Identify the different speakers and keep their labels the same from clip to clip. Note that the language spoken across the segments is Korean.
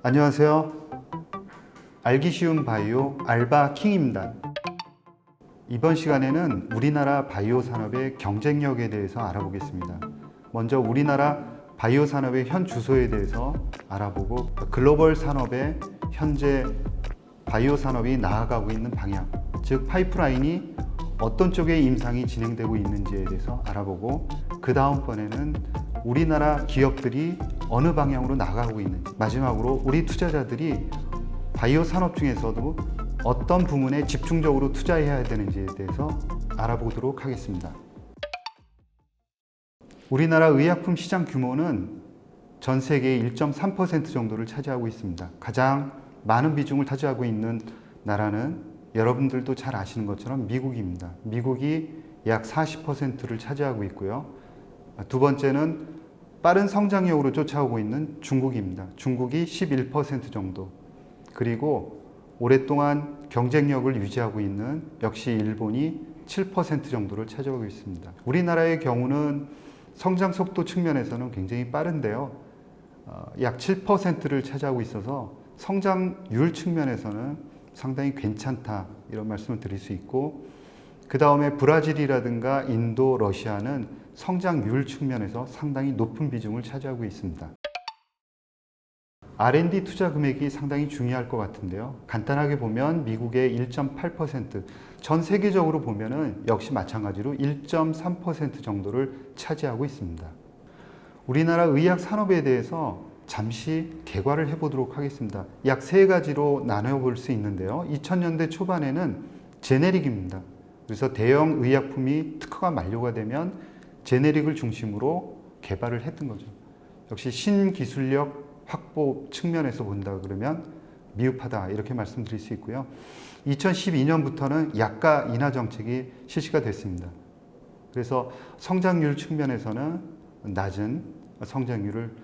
Speaker 1: 안녕하세요. 알기 쉬운 바이오 알바킹입니다. 이번 시간에는 우리나라 바이오 산업의 경쟁력에 대해서 알아보겠습니다. 먼저 우리나라 바이오 산업의 현 주소에 대해서 알아보고 글로벌 산업의 현재 바이오 산업이 나아가고 있는 방향, 즉 파이프라인이 어떤 쪽에 임상이 진행되고 있는지에 대해서 알아보고 그 다음번에는 우리나라 기업들이 어느 방향으로 나가고 있는지, 마지막으로 우리 투자자들이 바이오 산업 중에서도 어떤 부문에 집중적으로 투자해야 되는지에 대해서 알아보도록 하겠습니다. 우리나라 의약품 시장 규모는 전 세계의 1.3% 정도를 차지하고 있습니다. 가장 많은 비중을 차지하고 있는 나라는 여러분들도 잘 아시는 것처럼 미국입니다. 미국이 약 40%를 차지하고 있고요. 두 번째는 빠른 성장력으로 쫓아오고 있는 중국입니다. 중국이 11% 정도. 그리고 오랫동안 경쟁력을 유지하고 있는 역시 일본이 7% 정도를 차지하고 있습니다. 우리나라의 경우는 성장 속도 측면에서는 굉장히 빠른데요. 약 7%를 차지하고 있어서 성장률 측면에서는 상당히 괜찮다 이런 말씀을 드릴 수 있고, 그 다음에 브라질이라든가 인도, 러시아는 성장률 측면에서 상당히 높은 비중을 차지하고 있습니다. R&D 투자 금액이 상당히 중요할 것 같은데요. 간단하게 보면 미국의 1.8%, 전 세계적으로 보면은 역시 마찬가지로 1.3% 정도를 차지하고 있습니다. 우리나라 의학 산업에 대해서 잠시 개괄을 해보도록 하겠습니다. 약 세 가지로 나눠볼 수 있는데요. 2000년대 초반에는 제네릭입니다. 그래서 대형 의약품이 특허가 만료가 되면 제네릭을 중심으로 개발을 했던 거죠. 역시 신기술력 확보 측면에서 본다 그러면 미흡하다 이렇게 말씀드릴 수 있고요. 2012년부터는 약가 인하 정책이 실시가 됐습니다. 그래서 성장률 측면에서는 낮은 성장률을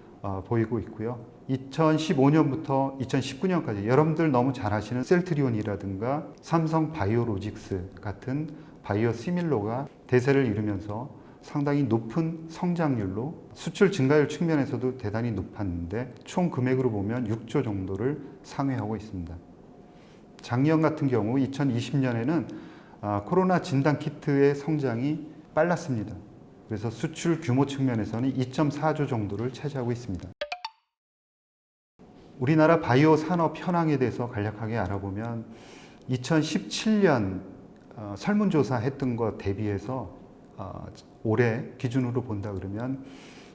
Speaker 1: 보이고 있고요. 2015년부터 2019년까지 여러분들 너무 잘 아시는 셀트리온이라든가 삼성 바이오로직스 같은 바이오 시밀러가 대세를 이루면서 상당히 높은 성장률로 수출 증가율 측면에서도 대단히 높았는데 총 금액으로 보면 6조 정도를 상회하고 있습니다. 작년 같은 경우 2020년에는 코로나 진단 키트의 성장이 빨랐습니다. 그래서 수출 규모 측면에서는 2.4조 정도를 차지하고 있습니다. 우리나라 바이오 산업 현황에 대해서 간략하게 알아보면 2017년 설문조사 했던 것 대비해서 올해 기준으로 본다 그러면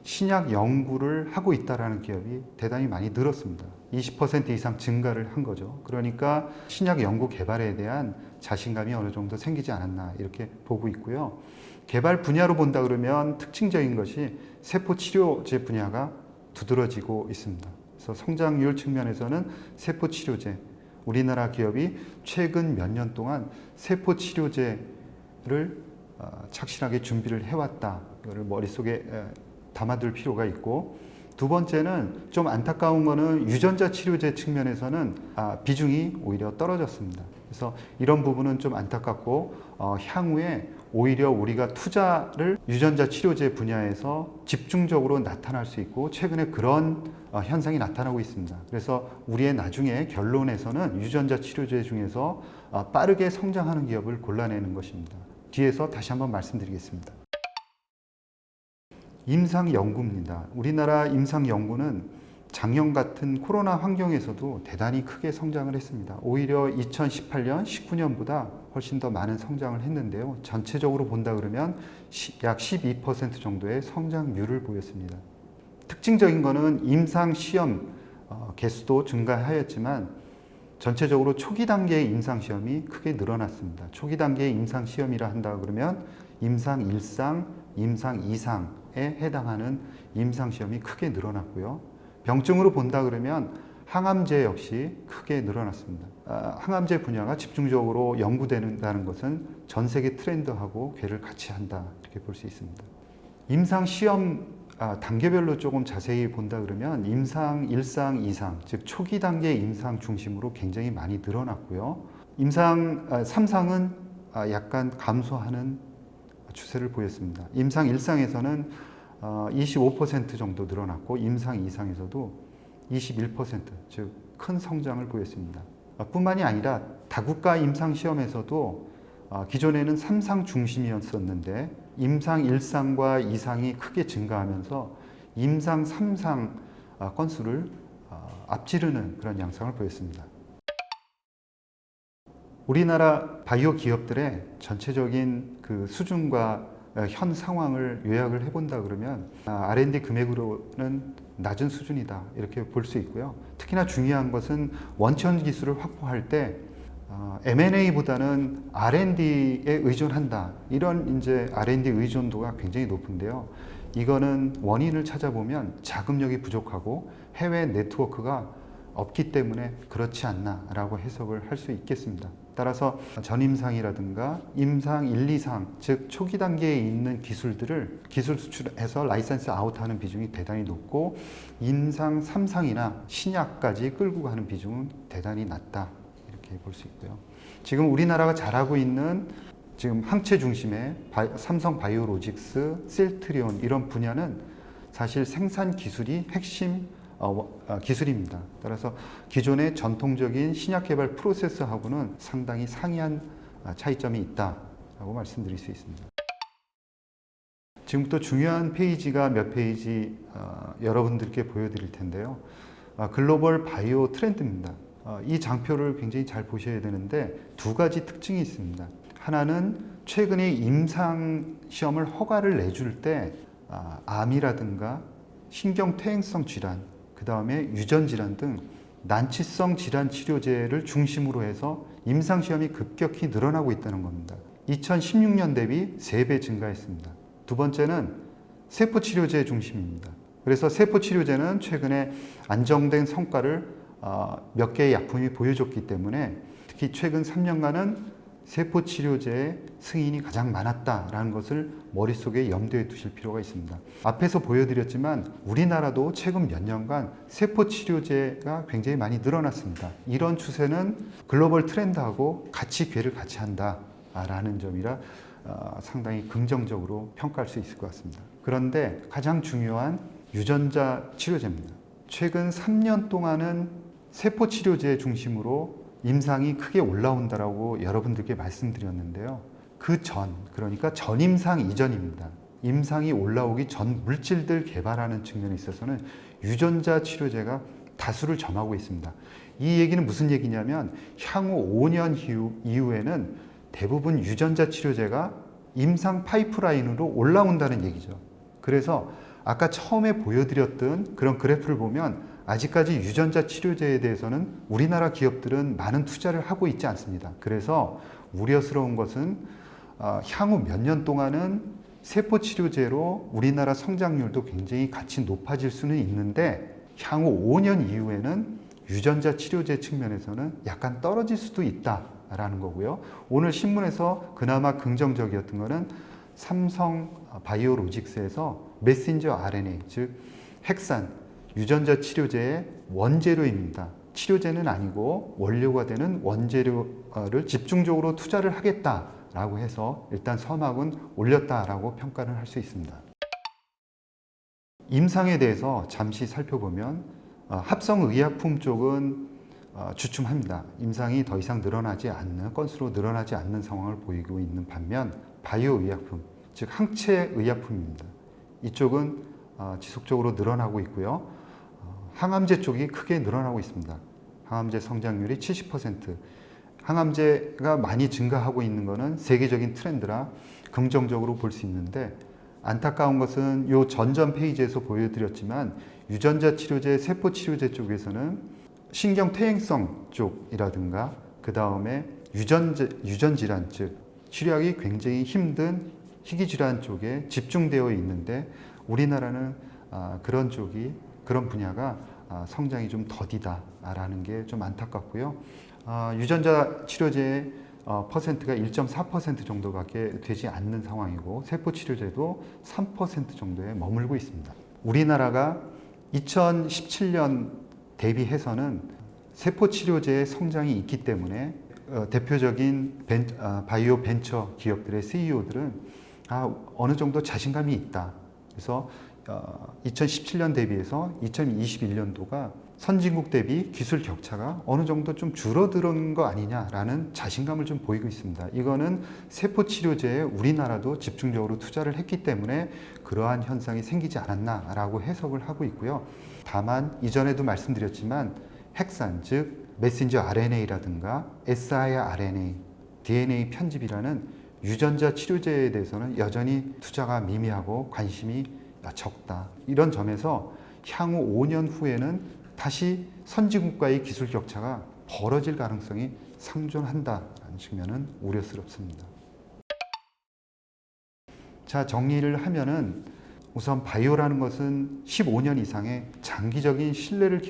Speaker 1: 신약 연구를 하고 있다는 기업이 대단히 많이 늘었습니다. 20% 이상 증가를 한 거죠. 그러니까 신약 연구 개발에 대한 자신감이 어느 정도 생기지 않았나 이렇게 보고 있고요. 개발 분야로 본다 그러면 특징적인 것이 세포 치료제 분야가 두드러지고 있습니다. 그래서 성장률 측면에서는 세포 치료제, 우리나라 기업이 최근 몇 년 동안 세포 치료제를 착실하게 준비를 해왔다. 이거를 머릿속에 담아둘 필요가 있고, 두 번째는 좀 안타까운 거는 유전자 치료제 측면에서는 비중이 오히려 떨어졌습니다. 그래서 이런 부분은 좀 안타깝고 향후에 오히려 우리가 투자를 유전자 치료제 분야에서 집중적으로 나타날 수 있고 최근에 그런 현상이 나타나고 있습니다. 그래서 우리의 나중에 결론에서는 유전자 치료제 중에서 빠르게 성장하는 기업을 골라내는 것입니다. 뒤에서 다시 한번 말씀드리겠습니다. 임상연구입니다. 우리나라 임상연구는 작년 같은 코로나 환경에서도 대단히 크게 성장을 했습니다. 오히려 2018년, 19년보다 훨씬 더 많은 성장을 했는데요. 전체적으로 본다 그러면 약 12% 정도의 성장률을 보였습니다. 특징적인 것은 임상시험 개수도 증가하였지만 전체적으로 초기 단계의 임상시험이 크게 늘어났습니다. 초기 단계의 임상시험이라 한다 그러면 임상 1상, 임상 2상에 해당하는 임상시험이 크게 늘어났고요. 병증으로 본다 그러면 항암제 역시 크게 늘어났습니다. 항암제 분야가 집중적으로 연구된다는 것은 전 세계 트렌드하고 궤를 같이 한다 이렇게 볼 수 있습니다. 임상시험 단계별로 조금 자세히 본다 그러면 임상 1상, 2상, 즉 초기 단계 임상 중심으로 굉장히 많이 늘어났고요. 임상 3상은 약간 감소하는 추세를 보였습니다. 임상 1상에서는 25% 정도 늘어났고 임상 2상에서도 21%, 즉 큰 성장을 보였습니다. 뿐만이 아니라 다국가 임상 시험에서도 기존에는 3상 중심이었었는데 임상 1상과 2상이 크게 증가하면서 임상 3상 건수를 앞지르는 그런 양상을 보였습니다. 우리나라 바이오 기업들의 전체적인 그 수준과 현 상황을 요약을 해본다 그러면 R&D 금액으로는 낮은 수준이다 이렇게 볼 수 있고요. 특히나 중요한 것은 원천 기술을 확보할 때 M&A보다는 R&D에 의존한다. 이런 이제 R&D 의존도가 굉장히 높은데요. 이거는 원인을 찾아보면 자금력이 부족하고 해외 네트워크가 없기 때문에 그렇지 않나라고 해석을 할 수 있겠습니다. 따라서 전임상이라든가 임상 1, 2상, 즉 초기 단계에 있는 기술들을 기술 수출해서 라이센스 아웃하는 비중이 대단히 높고 임상 3상이나 신약까지 끌고 가는 비중은 대단히 낮다. 이렇게 볼 수 있고요. 지금 우리나라가 잘하고 있는 지금 항체 중심의 삼성 바이오로직스, 셀트리온 이런 분야는 사실 생산 기술이 핵심 기술입니다. 따라서 기존의 전통적인 신약 개발 프로세스하고는 상당히 상이한 차이점이 있다라고 말씀드릴 수 있습니다. 지금부터 중요한 페이지가 몇 페이지 여러분들께 보여드릴 텐데요. 글로벌 바이오 트렌드입니다. 이 장표를 굉장히 잘 보셔야 되는데 두 가지 특징이 있습니다. 하나는 최근에 임상 시험을 허가를 내줄 때 암이라든가 신경퇴행성 질환, 그 다음에 유전질환 등 난치성 질환 치료제를 중심으로 해서 임상시험이 급격히 늘어나고 있다는 겁니다. 2016년 대비 3배 증가했습니다. 두 번째는 세포치료제 중심입니다. 그래서 세포치료제는 최근에 안정된 성과를 몇 개의 약품이 보여줬기 때문에 특히 최근 3년간은 세포치료제의 승인이 가장 많았다라는 것을 머릿속에 염두에 두실 필요가 있습니다. 앞에서 보여드렸지만 우리나라도 최근 몇 년간 세포치료제가 굉장히 많이 늘어났습니다. 이런 추세는 글로벌 트렌드하고 괴를 같이 한다라는 점이라 상당히 긍정적으로 평가할 수 있을 것 같습니다. 그런데 가장 중요한 유전자 치료제입니다. 최근 3년 동안은 세포치료제 중심으로 임상이 크게 올라온다라고 여러분들께 말씀드렸는데요. 그러니까 전임상 이전입니다. 임상이 올라오기 전 물질들 개발하는 측면에 있어서는 유전자 치료제가 다수를 점하고 있습니다. 이 얘기는 무슨 얘기냐면 향후 5년 이후에는 대부분 유전자 치료제가 임상 파이프라인으로 올라온다는 얘기죠. 그래서 아까 처음에 보여드렸던 그런 그래프를 보면 아직까지 유전자 치료제에 대해서는 우리나라 기업들은 많은 투자를 하고 있지 않습니다. 그래서 우려스러운 것은 향후 몇 년 동안은 세포 치료제로 우리나라 성장률도 굉장히 같이 높아질 수는 있는데 향후 5년 이후에는 유전자 치료제 측면에서는 약간 떨어질 수도 있다라는 거고요. 오늘 신문에서 그나마 긍정적이었던 것은 삼성 바이오로직스에서 메신저 RNA, 즉 핵산 유전자 치료제의 원재료입니다. 치료제는 아니고 원료가 되는 원재료를 집중적으로 투자를 하겠다라고 해서 일단 서막은 올렸다라고 평가를 할 수 있습니다. 임상에 대해서 잠시 살펴보면 합성의약품 쪽은 주춤합니다. 임상이 더 이상 건수로 늘어나지 않는 상황을 보이고 있는 반면 바이오의약품, 즉 항체의약품입니다. 이쪽은 지속적으로 늘어나고 있고요. 항암제 쪽이 크게 늘어나고 있습니다. 항암제 성장률이 70%. 항암제가 많이 증가하고 있는 것은 세계적인 트렌드라 긍정적으로 볼 수 있는데 안타까운 것은 요 전전 페이지에서 보여드렸지만 유전자 치료제, 세포 치료제 쪽에서는 신경퇴행성 쪽이라든가 그 다음에 유전질환, 즉 치료하기 굉장히 힘든 희귀질환 쪽에 집중되어 있는데 우리나라는 그런 분야가 성장이 좀 더디다라는 게 좀 안타깝고요. 유전자 치료제의 퍼센트가 1.4% 정도밖에 되지 않는 상황이고 세포 치료제도 3% 정도에 머물고 있습니다. 우리나라가 2017년 대비해서는 세포 치료제의 성장이 있기 때문에 대표적인 바이오 벤처 기업들의 CEO들은 어느 정도 자신감이 있다. 그래서 2017년 대비해서 2021년도가 선진국 대비 기술 격차가 어느 정도 좀 줄어드는 거 아니냐라는 자신감을 좀 보이고 있습니다. 이거는 세포 치료제에 우리나라도 집중적으로 투자를 했기 때문에 그러한 현상이 생기지 않았나라고 해석을 하고 있고요. 다만 이전에도 말씀드렸지만 핵산, 즉 메신저 RNA라든가 siRNA, DNA 편집이라는 유전자 치료제에 대해서는 여전히 투자가 미미하고 관심이 적다. 이런 점에서 향후 5년 후에는 다시 선진국과의 기술 격차가 벌어질 가능성이 상존한다는 측면은 우려스럽습니다. 자, 정리를 하면은 우선 바이오라는 것은 15년 이상의 장기적인 신뢰를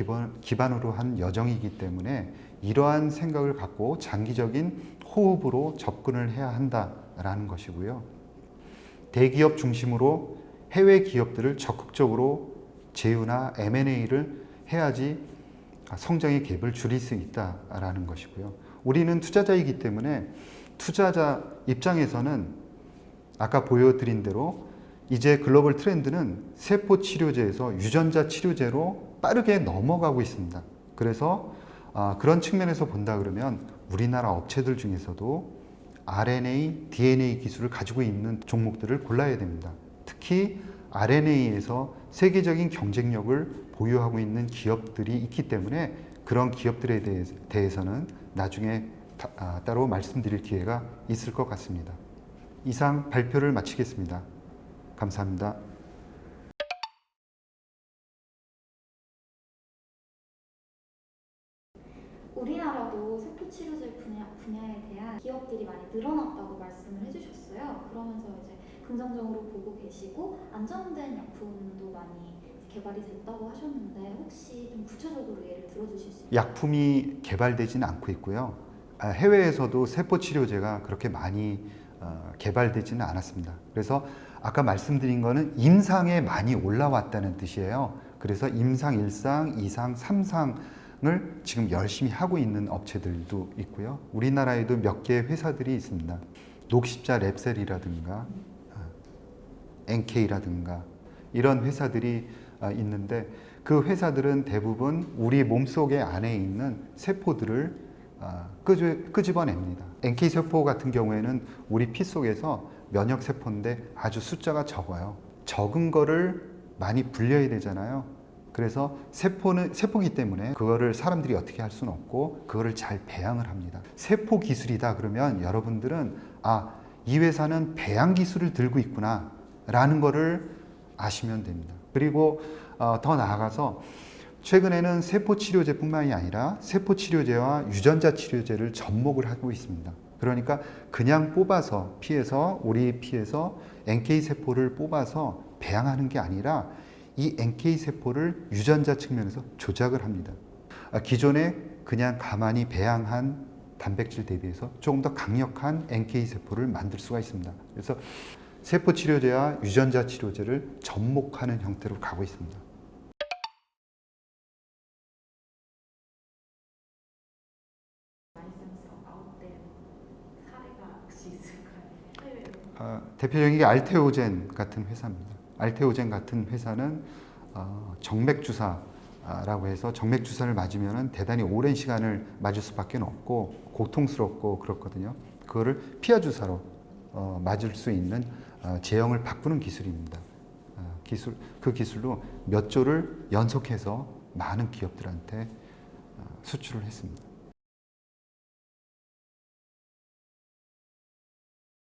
Speaker 1: 기반으로 한 여정이기 때문에 이러한 생각을 갖고 장기적인 호흡으로 접근을 해야 한다라는 것이고요. 대기업 중심으로 해외 기업들을 적극적으로 제휴나 M&A를 해야지 성장의 갭을 줄일 수 있다라는 것이고요. 우리는 투자자이기 때문에 투자자 입장에서는 아까 보여드린 대로 이제 글로벌 트렌드는 세포 치료제에서 유전자 치료제로 빠르게 넘어가고 있습니다. 그래서 그런 측면에서 본다 그러면 우리나라 업체들 중에서도 RNA, DNA 기술을 가지고 있는 종목들을 골라야 됩니다. 특히 RNA에서 세계적인 경쟁력을 보유하고 있는 기업들이 있기 때문에 그런 기업들에 대해서는 나중에 따로 말씀드릴 기회가 있을 것 같습니다. 이상 발표를 마치겠습니다. 감사합니다.
Speaker 2: 우리나라도 세포치료제 분야에 대한 기업들이 많이 늘어났다고 말씀을 해주셨어요. 그러면서 이제 긍정적으로 보고 계시고 안정된 약품도 많이 개발이 됐다고 하셨는데 혹시 좀 구체적으로 예를 들어주실 수 있나요?
Speaker 1: 약품이 개발되지는 않고 있고요. 해외에서도 세포 치료제가 그렇게 많이 개발되지는 않았습니다. 그래서 아까 말씀드린 거는 임상에 많이 올라왔다는 뜻이에요. 그래서 임상 1상, 2상, 3상을 지금 열심히 하고 있는 업체들도 있고요. 우리나라에도 몇 개의 회사들이 있습니다. 녹십자 랩셀이라든가 NK라든가 이런 회사들이 있는데 그 회사들은 대부분 우리 몸속에 안에 있는 세포들을 끄집어냅니다. NK세포 같은 경우에는 우리 피 속에서 면역세포인데 아주 숫자가 적어요. 적은 거를 많이 불려야 되잖아요. 그래서 세포는 세포기 때문에 그거를 사람들이 어떻게 할 수는 없고 그거를 잘 배양을 합니다. 세포 기술이다 그러면 여러분들은 이 회사는 배양 기술을 들고 있구나 라는 거를 아시면 됩니다. 그리고 더 나아가서 최근에는 세포 치료제뿐만이 아니라 세포 치료제와 유전자 치료제를 접목을 하고 있습니다. 그러니까 그냥 뽑아서 우리 피에서 NK 세포를 뽑아서 배양하는 게 아니라 이 NK 세포를 유전자 측면에서 조작을 합니다. 기존에 그냥 가만히 배양한 단백질 대비해서 조금 더 강력한 NK 세포를 만들 수가 있습니다. 그래서 세포 치료제와 유전자 치료제를 접목하는 형태로 가고 있습니다. 대표적인 게 알테오젠 같은 회사입니다. 알테오젠 같은 회사는 정맥 주사라고 해서 정맥 주사를 맞으면 대단히 오랜 시간을 맞을 수밖에 없고 고통스럽고 그렇거든요. 그거를 피하 주사로 맞을 수 있는 제형을 바꾸는 기술입니다. 그 기술로 몇 조를 연속해서 많은 기업들한테 수출을 했습니다.